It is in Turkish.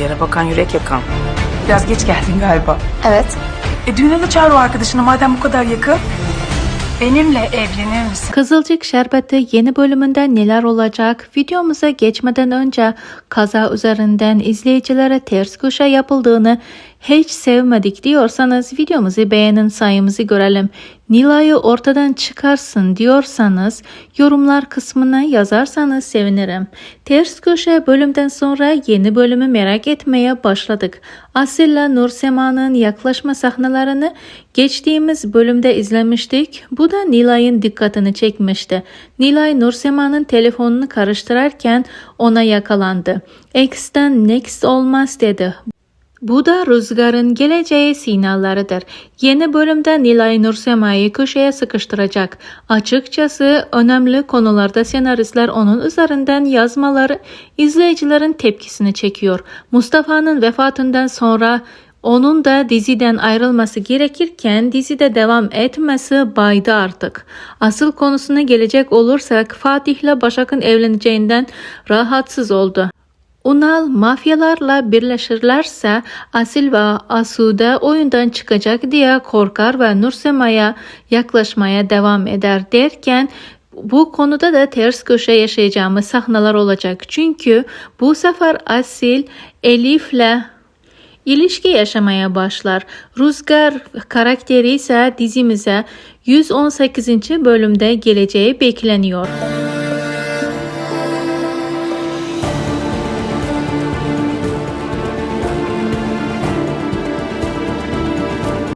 Yere bakan yürek yakan. Biraz geç geldin galiba. Evet. Düğüne de çağır o arkadaşını madem bu kadar yakın. Benimle evlenir misin? Kızılcık Şerbeti yeni bölümünde neler olacak? Videomuza geçmeden önce kaza üzerinden izleyicilere ters köşe yapıldığını hiç sevmedik diyorsanız videomuzu beğenin, sayımızı görelim. Nilay'ı ortadan çıkarsın diyorsanız yorumlar kısmına yazarsanız sevinirim. Ters köşe bölümden sonra yeni bölümü merak etmeye başladık. Asil'le Nursema'nın yaklaşma sahnelerini geçtiğimiz bölümde izlemiştik. Bu da Nilay'ın dikkatini çekmişti. Nilay Nursema'nın telefonunu karıştırırken ona yakalandı. X'ten next olmaz dedi. Bu da Rüzgar'ın geleceği sinyalleridir. Yeni bölümde Nilay Nursema'yı köşeye sıkıştıracak. Açıkçası önemli konularda senaristler onun üzerinden yazmaları izleyicilerin tepkisini çekiyor. Mustafa'nın vefatından sonra onun da diziden ayrılması gerekirken dizide devam etmesi baydı artık. Asıl konusuna gelecek olursak Fatih'le Başak'ın evleneceğinden rahatsız oldu. Unal mafyalarla birleşirlerse Asil ve Asude oyundan çıkacak diye korkar ve Nursema'ya yaklaşmaya devam eder derken bu konuda da ters köşe yaşayacağımız sahneler olacak. Çünkü bu sefer Asil Elif'le ilişki yaşamaya başlar. Rüzgar karakteri ise dizimize 118. bölümde geleceği bekleniyor.